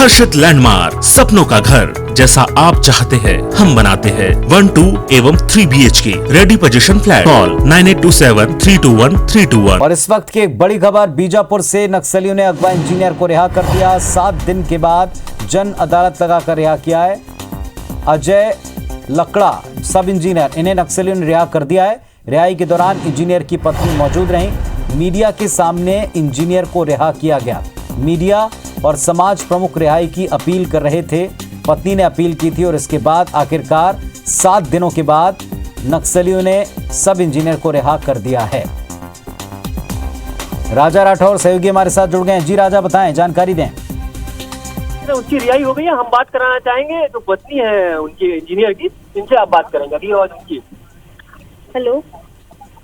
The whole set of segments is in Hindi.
आकर्षित लैंडमार्क, सपनों का घर जैसा आप चाहते हैं हम बनाते हैं। 1, 2 एवं 3 BHK ready position flat. Call 9827321321। और इस वक्त की एक बड़ी खबर बीजापुर से, नक्सलियों ने अगवा इंजीनियर को रिहा कर दिया। 7 दिन के बाद जन अदालत लगाकर रिहा किया है। अजय लकड़ा सब इंजीनियर, इन्हें नक्सलियों ने रिहा कर दिया है। रिहाई के दौरान इंजीनियर की पत्नी मौजूद रहीं। मीडिया के सामने इंजीनियर को रिहा किया गया। मीडिया और समाज प्रमुख रिहाई की अपील कर रहे थे। पत्नी ने अपील की थी और इसके बाद आखिरकार 7 दिनों के बाद नक्सलियों ने सब इंजीनियर को रिहा कर दिया है। राजा राठौर सहयोगी हमारे साथ जुड़ गए हैं। जी राजा, बताएं, जानकारी दें। उसकी रिहाई हो गई है। हम बात कराना चाहेंगे जो पत्नी है उनकी इंजीनियर की, इनसे आप बात करेंगे अभी। और उनकी हेलो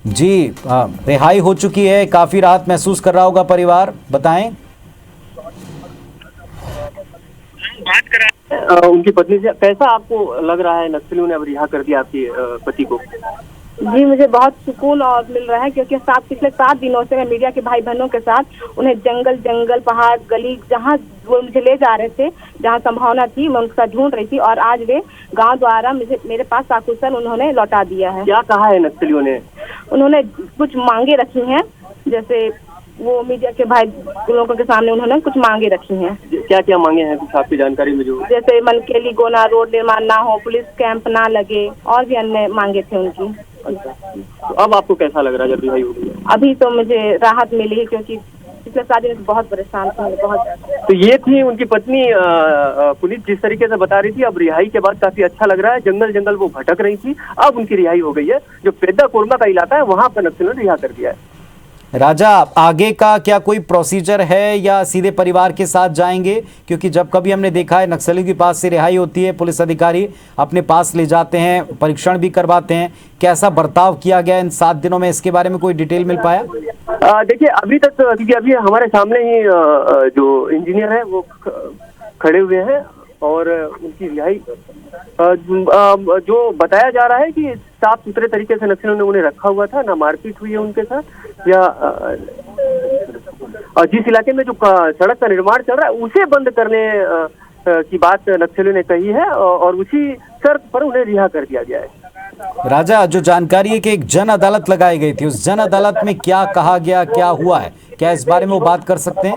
जी, रिहाई हो चुकी है, काफी राहत महसूस कर रहा होगा परिवार, बताएं। बात करा उनकी पत्नी से। कैसा आपको लग रहा है, नक्सलियों ने अब रिहा कर दिया आपके पति को? जी, मुझे बहुत सुकून और मिल रहा है क्योंकि पिछले 7 दिनों से मैं मीडिया के भाई बहनों के साथ उन्हें जंगल, पहाड़, गली, जहाँ वो मुझे ले जा रहे थे, जहाँ संभावना थी मैं उनके साथ ढूंढ रही थी और आज वे गांव द्वारा मेरे पास साकुशल उन्होंने लौटा दिया है। क्या कहा है नक्सलियों ने? उन्होंने कुछ मांगे रखी हैं, जैसे वो मीडिया के भाई लोगों के सामने उन्होंने कुछ मांगे रखी हैं। क्या क्या मांगे हैं कुछ आपकी जानकारी में? जो जैसे मनकेली गोना रोड निर्माण ना हो, पुलिस कैंप ना लगे और भी अन्य मांगे थे उनकी। तो अब आपको कैसा लग रहा है जब रिहाई हो गई? अभी तो मुझे राहत मिली है क्योंकि पिछले 7 दिन बहुत परेशान थी, बहुत। तो ये थी उनकी पत्नी। पुलिस जिस तरीके से बता रही थी, अब रिहाई के बाद काफी अच्छा लग रहा है। जंगल वो भटक रही थी, अब उनकी रिहाई हो गई है। जो पेद्दा कोरमा का इलाका है वहां पर नक्सलियों ने रिहा कर दिया है। राजा, आगे का क्या कोई प्रोसीजर है या सीधे परिवार के साथ जाएंगे? क्योंकि जब कभी हमने देखा है नक्सलियों के पास से रिहाई होती है, पुलिस अधिकारी अपने पास ले जाते हैं, परीक्षण भी करवाते हैं। कैसा बर्ताव किया गया इन 7 दिनों में, इसके बारे में कोई डिटेल मिल पाया? देखिए, अभी तक क्योंकि अभी हमारे सामने ही जो इंजीनियर है वो खड़े हुए हैं और उनकी रिहाई जो बताया जा रहा है कि साफ सुथरे तरीके से नक्सलियों ने उन्हें रखा हुआ था, ना मारपीट हुई है उनके साथ, या जिस इलाके में जो सड़क का निर्माण चल रहा है उसे बंद करने की बात नक्सलियों ने कही है और उसी शर्त पर उन्हें रिहा कर दिया गया है। राजा, जो जानकारी है कि एक जन अदालत लगाई गई थी, उस जन अदालत में क्या कहा गया, क्या हुआ है, क्या इस बारे में वो बात कर सकते हैं?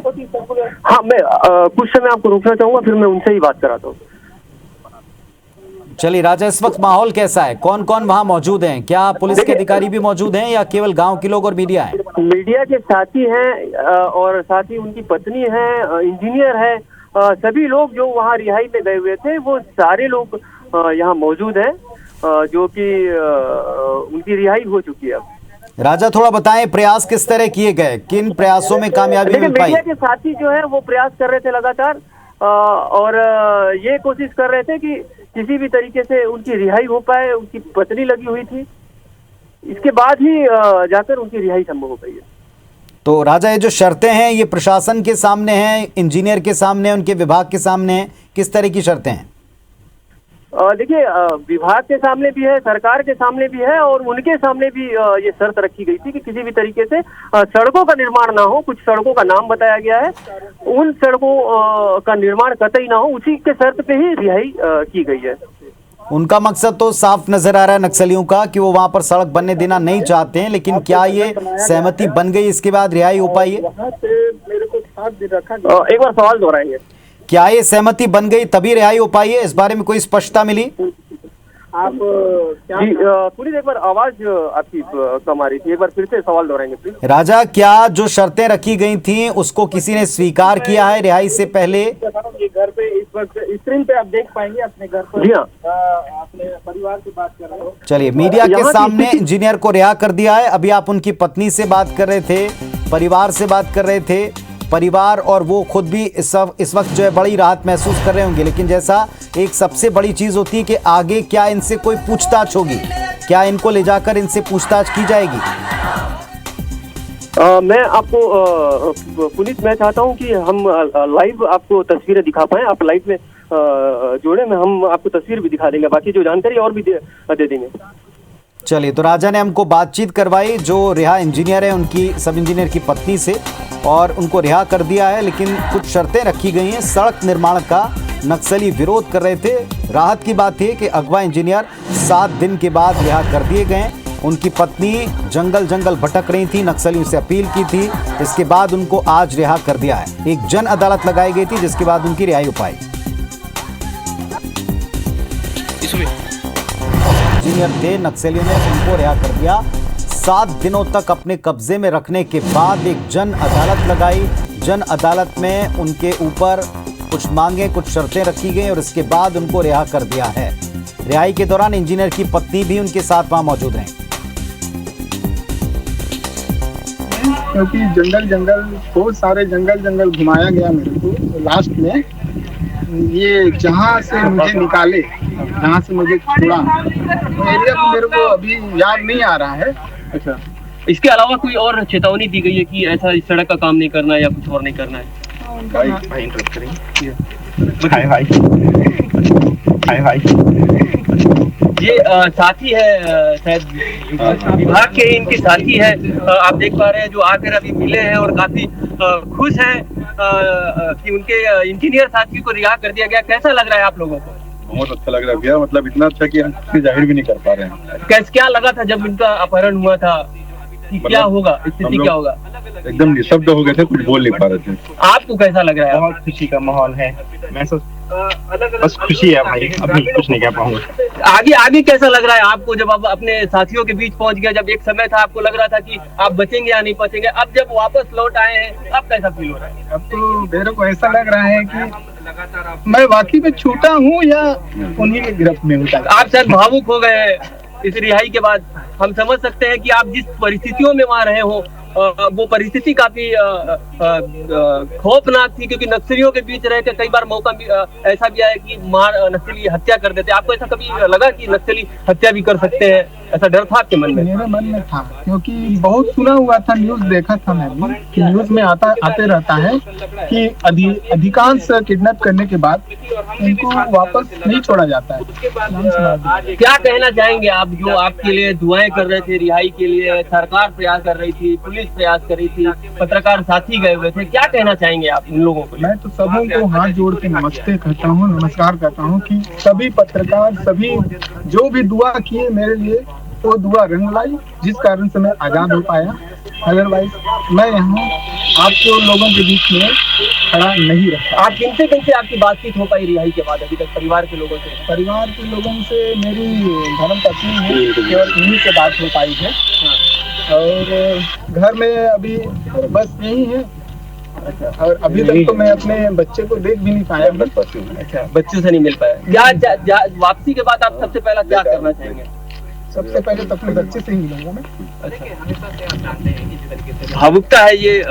हाँ, मैं कुछ समय आपको रोकना चाहूंगा, फिर मैं उनसे ही बात कराता हूँ। चलिए राजा, इस वक्त माहौल कैसा है? कौन कौन वहाँ मौजूद हैं? क्या पुलिस के अधिकारी भी मौजूद हैं या केवल गांव के लोग और मीडिया है? मीडिया के साथी हैं और साथ ही उनकी पत्नी है, इंजीनियर है, सभी लोग जो वहाँ रिहाई में गए हुए थे वो सारे लोग यहाँ मौजूद हैं, जो कि उनकी रिहाई हो चुकी है। अब राजा, थोड़ा बताएं, प्रयास किस तरह किए गए, किन प्रयासों में कामयाबी मिल पाई? मीडिया के साथी जो है वो प्रयास कर रहे थे लगातार और ये कोशिश कर रहे थे कि किसी भी तरीके से उनकी रिहाई हो पाए। उनकी पत्नी लगी हुई थी, इसके बाद ही जाकर उनकी रिहाई संभव हो पाई है। तो राजा, ये जो शर्तें हैं ये प्रशासन के सामने हैं, इंजीनियर के सामने, उनके विभाग के सामने हैं, किस तरह की शर्तें हैं? देखिए, विभाग के सामने भी है, सरकार के सामने भी है और उनके सामने भी ये शर्त रखी गई थी कि किसी भी तरीके से सड़कों का निर्माण ना हो। कुछ सड़कों का नाम बताया गया है, उन सड़कों का निर्माण कतई ना हो, उसी के शर्त पे ही रिहाई की गई है। उनका मकसद तो साफ नजर आ रहा है नक्सलियों का कि वो वहां पर सड़क बनने देना नहीं चाहते हैं, लेकिन क्या ये सहमति बन गई, इसके बाद रिहाई हो पाई है? एक बार सवाल दोहराएंगे। क्या ये सहमति बन गई तभी रिहाई हो पाई है? इस बारे में कोई स्पष्टता मिली? आप जी पुलिस, एक बार आवाज आपकी कम आ रही थी, एक बार फिर से सवाल दोहराएंगे प्लीज। राजा, क्या जो शर्तें रखी गई थी उसको किसी ने स्वीकार किया है रिहाई से पहले? ये घर पे इस वक्त स्क्रीन पे आप देख पाएंगे अपने घर पर। जी हाँ, अपने परिवार की बात कर रहे हो। चलिए, मीडिया के सामने इंजीनियर को रिहा कर दिया है। अभी आप उनकी पत्नी से बात कर रहे थे, परिवार से बात कर रहे थे। परिवार और वो खुद भी इस वक्त जो है बड़ी राहत महसूस कर रहे होंगे, लेकिन जैसा एक सबसे बड़ी चीज होती है कि आगे क्या इनसे कोई पूछताछ होगी, क्या इनको ले जाकर इनसे पूछताछ की जाएगी? मैं आपको पुलिस, मैं चाहता हूं कि हम लाइव आपको तस्वीरें दिखा पाएं। आप लाइव में जोड़े में हम आपको तस्वीर भी दिखा देंगे, बाकी जो जानकारी और भी दे देंगे। चलिए, तो राजा ने हमको बातचीत करवाई जो रिहा इंजीनियर है उनकी, सब इंजीनियर की पत्नी से, और उनको रिहा कर दिया है, लेकिन कुछ शर्तें रखी गई हैं। सड़क निर्माण का नक्सली विरोध कर रहे थे। राहत की बात है कि अगवा इंजीनियर 7 दिन के बाद रिहा कर दिए गए। उनकी पत्नी जंगल भटक रही थी, नक्सलियों से अपील की थी, इसके बाद उनको आज रिहा कर दिया है। एक जन अदालत लगाई गई थी जिसके बाद उनकी रिहाई हो पाई। इंजीनियर थे, नक्सलियों ने उनको रिहा कर दिया। 7 दिनों तक अपने कब्जे में रखने के बाद एक जन अदालत लगाई। जन अदालत में उनके ऊपर कुछ मांगे, कुछ शर्तें रखी गई और इसके बाद उनको रिहा कर दिया है। रिहाई के दौरान इंजीनियर की पत्नी भी उनके साथ वहां मौजूद रहीं। क्योंकि जंगल बहुत सारे जंगल घुमाया गया मेरे को। लास्ट में ये जहाँ से मुझे निकाले, जहाँ से मुझे छोड़ा, एरिया तो मेरे को अभी याद नहीं आ रहा है। अच्छा, इसके अलावा कोई और चेतावनी दी गई है कि ऐसा इस सड़क का काम नहीं करना है या कुछ और नहीं करना है? भाई इंटरप्ट करेंगे। हाय ये साथी है, शायद विभाग के इनके साथी है। आप देख पा रहे हैं जो आकर अभी मिले हैं और काफी खुश हैं कि उनके इंजीनियर साथी को रिहा कर दिया गया। कैसा लग रहा है आप लोगों को? बहुत अच्छा लग रहा है भैया, मतलब इतना अच्छा कि हम जाहिर भी नहीं कर पा रहे हैं। क्या लगा था जब इनका अपहरण हुआ था कि क्या होगा, स्थिति क्या होगा? एकदम निशब्द हो गए थे, कुछ बोल नहीं पा रहे थे। आपको कैसा लग रहा है? बहुत खुशी का माहौल है, मैं बस खुशी है भाई, अभी कुछ नहीं कह पाऊंगा। आगे कैसा लग रहा है आपको जब आप अपने साथियों के बीच पहुंच गया? जब एक समय था आपको लग रहा था कि आप बचेंगे या नहीं बचेंगे, अब जब वापस लौट आए हैं अब कैसा फील हो रहा है? अब तो मेरे को ऐसा लग रहा है कि मैं वाकई में छूटा हूँ या उन्हीं के गिरफ्त में हूँ। आप शायद भावुक हो गए इस रिहाई के बाद। हम समझ सकते हैं कि आप जिस परिस्थितियों में वहां रहे हो वो परिस्थिति काफी खौफनाक थी, क्योंकि नक्सलियों के बीच रह के कई बार मौका ऐसा भी आया कि नक्सली हत्या कर देते। आपको ऐसा कभी लगा कि नक्सली हत्या भी कर सकते हैं? ऐसा डर था आपके मन में? मेरे मन में था, क्योंकि बहुत सुना हुआ था, न्यूज देखा था मैंने कि न्यूज में आते रहता है कि अधिकांश किडनैप करने के बाद इनको वापस नहीं छोड़ा जाता है। क्या कहना चाहेंगे आप, जो आपके लिए दुआएं कर रहे थे रिहाई के लिए, सरकार प्रयास कर रही थी, पुलिस प्रयास कर रही थी, पत्रकार साथी गए हुए थे, क्या कहना चाहेंगे आप इन लोगों को? मैं तो सबों को हाथ जोड़ के नमस्ते कहता हूँ, नमस्कार कहता हूँ कि सभी पत्रकार, सभी जो भी दुआ किए मेरे लिए, वो दुआ रंग लाई, जिस कारण से मैं आजाद हो पाया। अदरवाइज मैं यहाँ आपको लोगों के बीच में खड़ा नहीं रहता। आप किनसे आपकी बातचीत हो पाई रिहाई के बाद अभी तक? परिवार के लोगों से? परिवार के लोगों से मेरी धर्म पत्नी है, केवल इन्हीं से बात हो पाई है। और घर में अभी बस यही है। और अभी तक तो मैं अपने बच्चे को देख भी नहीं पाया। अच्छा, बच्चों से नहीं मिल पाया। क्या वापसी के बाद आप सबसे पहला क्या करना चाहेंगे? सबसे पहले तो अपने बच्चे से ही मिलूंगा मैं। भावुकता है ये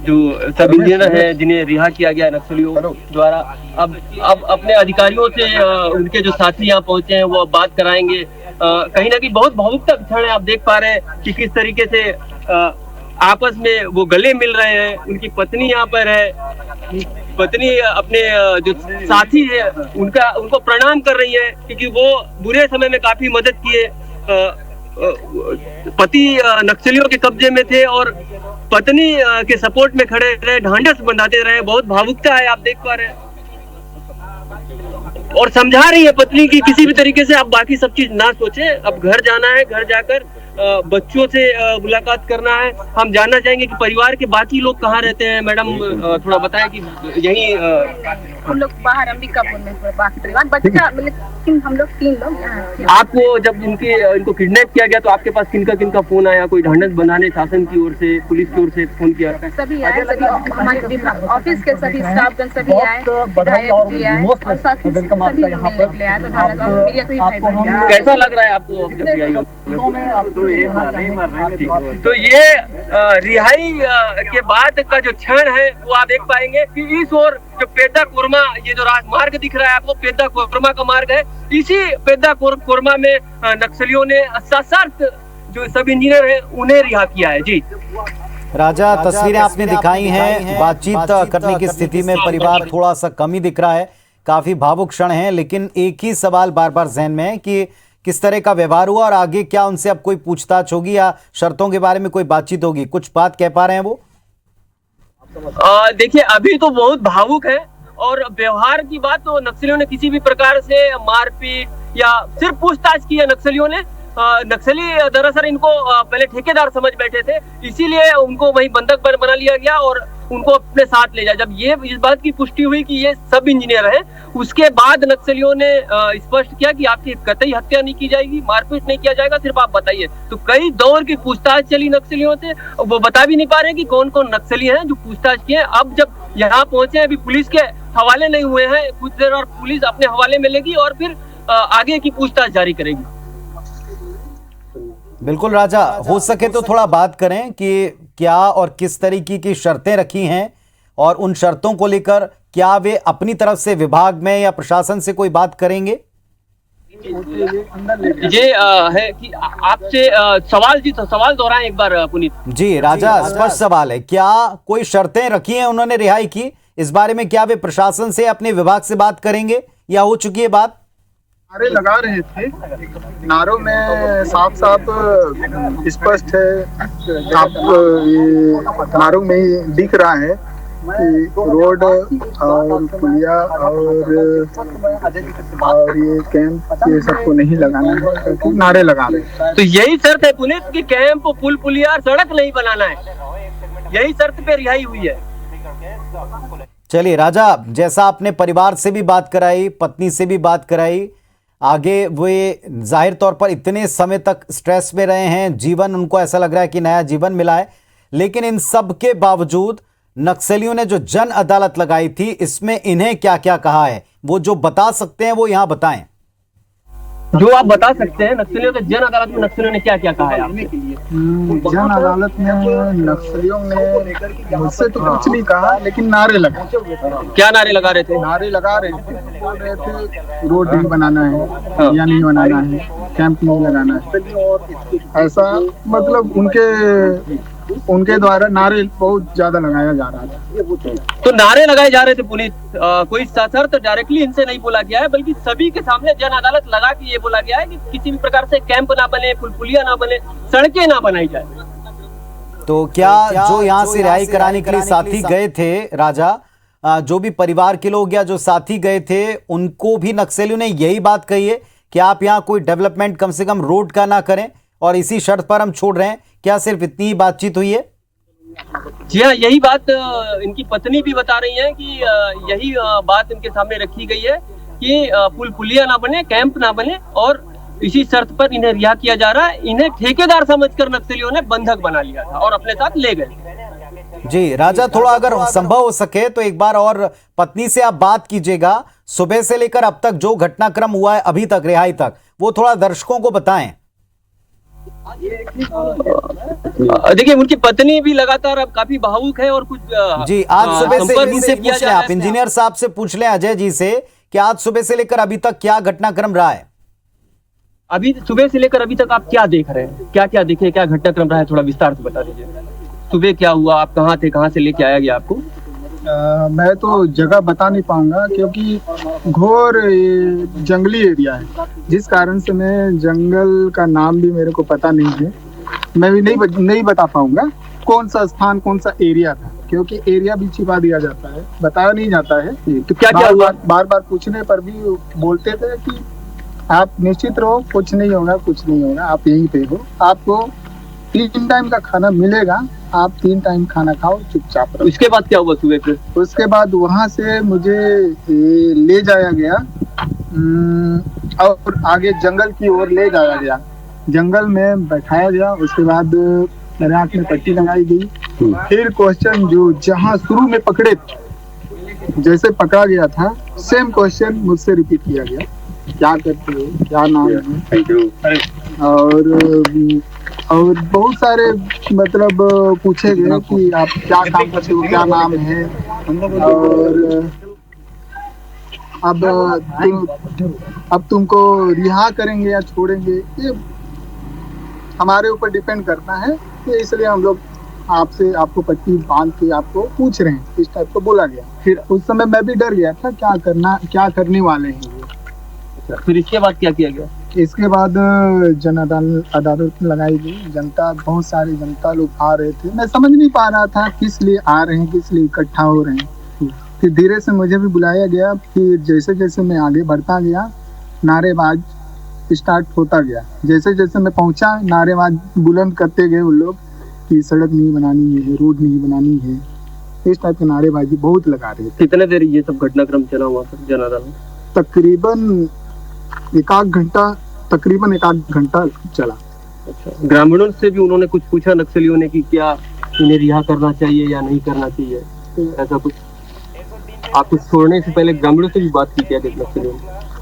जो सब इंजीनियर है जिन्हें रिहा किया गया नक्सलियों द्वारा। अब अपने अधिकारियों से उनके जो साथी यहाँ पहुंचे हैं वो बात कराएंगे। कहीं ना कहीं बहुत भावुकता का क्षण है। आप देख पा रहे हैं कि किस तरीके से आपस में वो गले मिल रहे हैं। उनकी पत्नी यहाँ पर है, पत्नी अपने जो साथी है उनको प्रणाम कर रही है, क्योंकि वो बुरे समय में काफी मदद किए। पति नक्सलियों के कब्जे में थे और पत्नी के सपोर्ट में खड़े रहे, ढांढस बंधाते रहे। बहुत भावुकता है, आप देख पा रहे हैं। और समझा रही है पत्नी की किसी भी तरीके से आप बाकी सब चीज ना सोचे, अब घर जाना है, घर जाकर बच्चों से मुलाकात करना है। हम जानना चाहेंगे कि परिवार के बाकी लोग कहाँ रहते हैं। मैडम थोड़ा बताएं कि यही हम लोग बाहर अंबिकापुर में, बाकी परिवार बच्चा मतलब हम लोग 3 लोग यहाँ। आपको जब इनको किडनैप किया गया तो आपके पास किनका फोन आया? कोई ढांढस बनाने शासन की ओर से, पुलिस की ओर से फोन किया? सभी आए, सभी हमारे ऑफिस के सभी स्टाफ सभी आए, विधायक भी आए और साथी सभी लोग ले आए। तो मीडिया को ही कैसा लग रहा है आपको जब रिहाई हो? तो ये रिहाई के बाद का जो क्षण है वो आप देख पाएंगे कि इस ओर जो पेद्दा कोरमा, ये जो राजमार्ग दिख रहा है आपको, पेद्दा कोरमा का मार्ग है। इसी पेद्दा कोरमा में नक्सलियों ने सशर्त जो सब इंजीनियर है उन्हें रिहा किया है। जी राजा, तस्वीरें आपने दिखाई हैं, बातचीत करने की स्थिति में परिवार थोड़ा सा कम ही दिख रहा है, काफी भावुक क्षण है। लेकिन एक ही सवाल बार बार जहन में है कि किस तरह का व्यवहार हुआ और आगे क्या उनसे अब कोई पूछताछ होगी या शर्तों के बारे में कोई बातचीत होगी, कुछ बात कह पा रहे हैं वो? देखिए अभी तो बहुत भावुक है और व्यवहार की बात तो नक्सलियों ने किसी भी प्रकार से मारपीट या सिर्फ पूछताछ की है नक्सलियों ने। नक्सली दरअसल इनको पहले ठेकेदार समझ बैठे थे, इसीलिए उनको वही बंधक बना लिया गया और उनको अपने साथ ले जाए। जब ये इस बात की पुष्टि हुई कि ये सब इंजीनियर हैं, उसके बाद नक्सलियों ने स्पष्ट किया कि आपकी कतई हत्या नहीं की जाएगी, मारपीट नहीं किया जाएगा, सिर्फ आप बताइए। तो कई दौर की पूछताछ चली नक्सलियों से, वो बता भी नहीं पा रहे कि कौन कौन नक्सली हैं जो पूछताछ किए। अब जब यहाँ पहुंचे, अभी पुलिस के हवाले नहीं हुए हैं, कुछ देर और पुलिस अपने हवाले में लेगी और फिर आगे की पूछताछ जारी करेगी। बिल्कुल राजा, हो सके तो थोड़ा बात करें कि क्या और किस तरीके की शर्तें रखी हैं और उन शर्तों को लेकर क्या वे अपनी तरफ से विभाग में या प्रशासन से कोई बात करेंगे? ये है कि आपसे सवाल दोहराएं एक बार पुनीत जी। राजा, स्पष्ट सवाल है, क्या कोई शर्तें रखी हैं उन्होंने रिहाई की? इस बारे में क्या वे प्रशासन से, अपने विभाग से बात करेंगे या हो चुकी है बात? नारे लगा रहे थे, नारों में साफ साफ स्पष्ट है, आप नारों में ही दिख रहा है कि रोड और पुलिया और ये कैंप ये सबको नहीं लगाना है, तो नारे लगा रहे हैं। तो यही शर्त है पुलिस की, कैंप, पुल, पुलिया, सड़क नहीं बनाना है, यही शर्त पे रिहाई हुई है। चलिए राजा, जैसा आपने परिवार से भी बात कराई, पत्नी से भी बात कराई, आगे वे जाहिर तौर पर इतने समय तक स्ट्रेस में रहे हैं, जीवन उनको ऐसा लग रहा है कि नया जीवन मिला है, लेकिन इन सब के बावजूद नक्सलियों ने जो जन अदालत लगाई थी, इसमें इन्हें क्या क्या कहा है? वो जो बता सकते हैं वो यहां बताएं। जो आप बता सकते हैं नक्सलियों के जन अदालत में नक्सलियों ने क्या क्या कहा है आपने? जन अदालत में नक्सलियों ने मुझसे तो कुछ नहीं कहा, लेकिन नारे लगा। क्या नारे लगा रहे थे? नारे लगा रहे थे, बोल रहे थे रोड नहीं बनाना है या नहीं बनाना है, कैंप नहीं लगाना है, ऐसा मतलब उनके द्वारा नारे बहुत ज्यादा लगाया जा रहा था। तो नारे लगाए जा रहे थे पुनीत, कोई शर्त डायरेक्टली इनसे नहीं बोला गया है, बल्कि सभी के सामने जन अदालत लगा के ये बोला गया है कि किसी भी प्रकार से कैंप ना बने, पुलिया ना बने, सड़कें ना बनाई जाए। तो क्या जो यहाँ से रिहाई कराने के लिए साथी गए थे राजा, जो भी परिवार के लोग या जो साथी गए थे, उनको भी नक्सलियों ने यही बात कही है कि आप यहाँ कोई डेवलपमेंट कम से कम रोड का ना करें और इसी शर्त पर हम छोड़ रहे हैं? क्या सिर्फ इतनी ही बातचीत हुई है? जी हाँ, यही बात इनकी पत्नी भी बता रही है कि यही बात इनके सामने रखी गई है कि पुल पुलिया ना बने, कैंप ना बने और इसी शर्त पर इन्हें रिहा किया जा रहा है। इन्हें ठेकेदार समझकर नक्सलियों ने बंधक बना लिया था और अपने साथ ले गए। जी राजा, थोड़ा अगर संभव हो सके तो एक बार और पत्नी से आप बात कीजिएगा, सुबह से लेकर अब तक जो घटनाक्रम हुआ है अभी तक रिहाई तक, वो थोड़ा दर्शकों को बताएं। देखिए उनकी पत्नी भी लगातार अब काफी भावुक है और कुछ जी आज सुबह से इन्हीं से पूछ लें, आप इंजीनियर साहब से पूछ लें, अजय जी से, कि आज सुबह से लेकर अभी तक क्या घटनाक्रम रहा है? अभी सुबह से लेकर अभी तक आप क्या देख रहे हैं, क्या क्या देखे, क्या घटनाक्रम रहा है, थोड़ा विस्तार से बता दीजिए। सुबह क्या हुआ, आप कहाँ थे, कहाँ से लेके आया गया आपको? मैं तो जगह बता नहीं पाऊंगा क्योंकि घोर जंगली एरिया है, जिस कारण से मैं जंगल का नाम भी मेरे को पता नहीं है, मैं भी नहीं बता पाऊंगा कौन सा स्थान, कौन सा एरिया था, क्योंकि एरिया भी छिपा दिया जाता है, बताया नहीं जाता है। तो क्या क्या हुआ? बार बार पूछने पर भी बोलते थे कि आप निश्चित रहो, कुछ नहीं होगा, कुछ नहीं होगा, आप यहीं पे हो, आपको 3 टाइम का खाना मिलेगा, आप 3 टाइम खाना खाओ, चुपचाप रहो। इसके बाद क्या हुआ सुबह फिर? उसके बाद वहां से मुझे ले जाया गया और आगे जंगल की ओर ले जाया गया, जंगल में बैठाया गया। उसके बाद मेरे आंख में पट्टी लगाई गई। फिर क्वेश्चन जो जहां शुरू में पकड़े जैसे पकड़ा गया था, सेम क्वेश्चन मुझसे रिपीट किया गया, क्या करते हो, क्या नाम है, और बहुत सारे मतलब पूछे गए कि आप क्या काम करते हो, क्या नाम है, और अब तुमको रिहा करेंगे या छोड़ेंगे, ये हमारे ऊपर डिपेंड करता है। तो इसलिए हम लोग आपको पट्टी बांध के आपको पूछ रहे हैं, इस टाइप को बोला गया। फिर उस समय मैं भी डर गया था, क्या करने वाले हैं। फिर इसके बाद क्या किया गया? इसके बाद जन अदालत लगाई गई। जनता, बहुत सारी जनता लोग आ रहे थे। मैं समझ नहीं पा रहा था किस लिए आ रहे हैं, किस लिए इकट्ठा हो रहे हैं। फिर धीरे से मुझे भी बुलाया गया। फिर जैसे जैसे मैं आगे बढ़ता गया, नारेबाज स्टार्ट होता गया। जैसे जैसे मैं पहुंचा, नारेबाज बुलंद करते गए उन लोग कि सड़क नहीं बनानी है, रोड नहीं बनानी है। इस टाइप के नारेबाजी बहुत लगा रहे थे। कितने देर ये सब घटनाक्रम चला हुआ सर जन अदालत? तकरीबन एक आध घंटा चला। अच्छा, ग्रामीणों से भी उन्होंने कुछ पूछा नक्सलियों ने कि क्या इन्हें रिहा करना चाहिए या नहीं करना चाहिए, ऐसा कुछ? आप कुछ छोड़ने से पहले ग्रामीणों से भी बात की क्या नक्सलियों ने?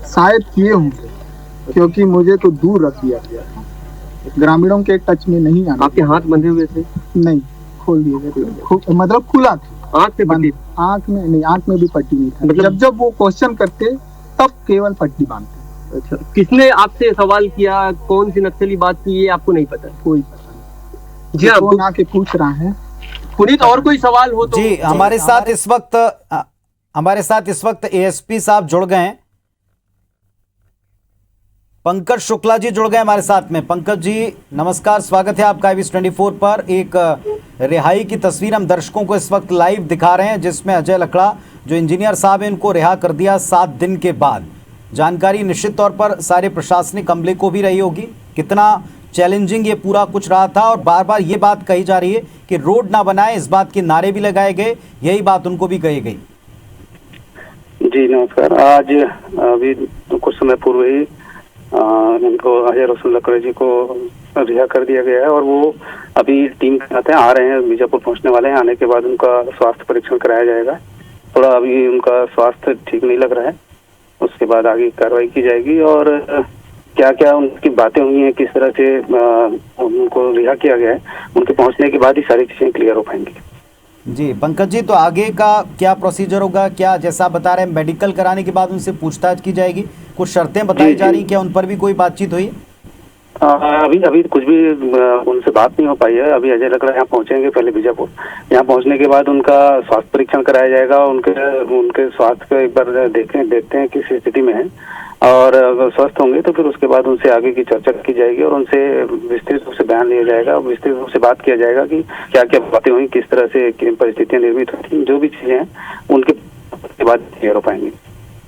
शायद किए होंगे, क्योंकि मुझे तो दूर रख दिया गया था। ग्रामीणों के टच में नहीं आना। आपके हाथ बंधे हुए थे? नहीं, खोल दिए गए, मतलब खुला था। आँख पे पट्टी? आँख में नहीं, आँख में भी पट्टी नहीं था। मतलब जब वो क्वेश्चन करते तब केवल पट्टी बांधते। अच्छा, किसने आपसे सवाल किया, कौन सी नक्सली बात की, ये आपको नहीं पता? कोई पता नहीं। जी, कौन आके पूछ रहा है। पुनीत, और कोई सवाल हो तो? जी, हमारे साथ इस वक्त एएसपी साहब जुड़ गए हैं। पंकज शुक्ला जी जुड़ गए हमारे साथ में। पंकज जी नमस्कार, स्वागत है आपका IBS 24 पर। एक रिहाई की तस्वीर हम दर्शकों को इस वक्त लाइव दिखा रहे हैं, जिसमें अजय लकड़ा जो इंजीनियर साहब हैं, इनको रिहा कर दिया 7 दिन के बाद। जानकारी निश्चित तौर पर सारे प्रशासनिक अमले को भी रही होगी, कितना चैलेंजिंग ये पूरा कुछ रहा था। और बार बार ये बात कही जा रही है कि रोड ना बनाए, इस बात के नारे भी लगाए गए, यही बात उनको भी कही गई। जी नमस्कार। आज अभी कुछ समय पूर्व ही इनको अजय रोशन लकड़ा जी को रिहा कर दिया गया है और वो अभी टीम के साथ आ रहे हैं, बीजापुर पहुंचने वाले हैं। आने के बाद उनका स्वास्थ्य परीक्षण कराया जाएगा। थोड़ा अभी उनका स्वास्थ्य ठीक नहीं लग रहा है, उसके बाद आगे कार्रवाई की जाएगी। और क्या क्या उनकी बातें हुई हैं, किस तरह से उनको रिहा किया गया है, उनके पहुंचने के बाद ही सारी चीजें क्लियर हो पाएंगी। जी पंकज जी, तो आगे का क्या प्रोसीजर होगा? क्या जैसा आप बता रहे हैं मेडिकल कराने के बाद उनसे पूछताछ की जाएगी, कुछ शर्तें बताई जा रही, क्या उन पर भी कोई बातचीत हुई? अभी कुछ भी उनसे बात नहीं हो पाई है। अभी अजय लकड़ा यहाँ पहुंचेंगे पहले बीजापुर। यहाँ पहुंचने के बाद उनका स्वास्थ्य परीक्षण कराया जाएगा। उनके स्वास्थ्य को एक बार देखते हैं किस स्थिति में है, और अगर स्वस्थ होंगे तो फिर उसके बाद उनसे आगे की चर्चा की जाएगी और उनसे विस्तृत रूप से बयान लिया जाएगा, विस्तृत रूप से बात किया जाएगा कि क्या क्या बातें हुई, किस तरह से परिस्थितियां निर्मित हुई, जो भी चीजें हैं उनके बाद क्लियर हो पाएंगी।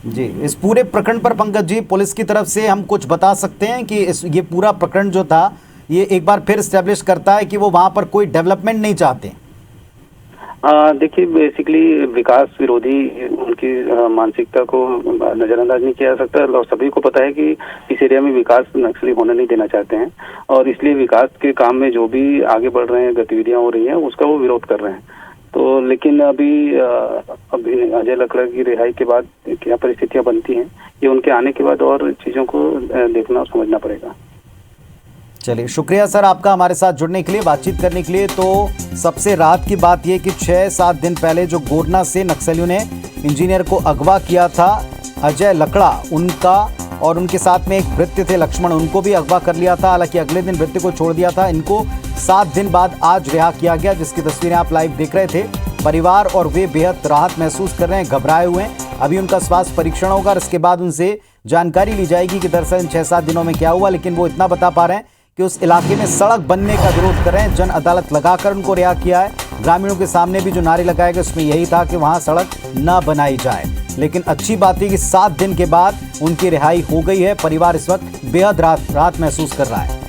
जी, इस पूरे प्रकरण पर पंकज जी पुलिस की तरफ से हम कुछ बता सकते हैं कि ये पूरा प्रकरण जो था ये एक बार फिर स्टैब्लिश करता है कि वो वहां पर कोई डेवलपमेंट नहीं चाहते? देखिए, बेसिकली विकास विरोधी उनकी मानसिकता को नजरअंदाज नहीं किया जा सकता और सभी को पता है कि इस एरिया में विकास नक्सली होने नहीं देना चाहते हैं और इसलिए विकास के काम में जो भी आगे बढ़ रहे हैं, गतिविधियां हो रही हैं, उसका वो विरोध कर रहे हैं। तो लेकिन अभी अजय लकड़ा की रिहाई के बाद क्या परिस्थितियां बनती हैं, ये उनके आने के बाद और चीजों को देखना और समझना पड़ेगा। चलिए, शुक्रिया सर आपका हमारे साथ जुड़ने के लिए, बातचीत करने के लिए। तो सबसे राहत की बात यह कि 6-7 दिन पहले जो गोरना से नक्सलियों ने इंजीनियर को अगवा किया था, अजय लकड़ा उनका और उनके साथ में एक भृत्य थे लक्ष्मण, उनको भी अगवा कर लिया था। हालांकि अगले दिन भृत्य को छोड़ दिया था। इनको 7 दिन बाद आज रिहा किया गया, जिसकी तस्वीरें आप लाइव देख रहे थे। परिवार और वे बेहद राहत महसूस कर रहे हैं, घबराए हुए हैं। अभी उनका स्वास्थ्य परीक्षण होगा और इसके बाद उनसे जानकारी ली जाएगी कि दरअसल इन 6-7 दिनों में क्या हुआ। लेकिन वो इतना बता पा रहे हैं कि उस इलाके में सड़क बनने का विरोध कर रहे हैं। जन अदालत लगाकर उनको रिहा किया है। ग्रामीणों के सामने भी जो नारे लगाए गए उसमें यही था कि वहां सड़क न बनाई जाए। लेकिन अच्छी बात है कि 7 दिन के बाद उनकी रिहाई हो गई है। परिवार इस वक्त बेहद राहत महसूस कर रहा है।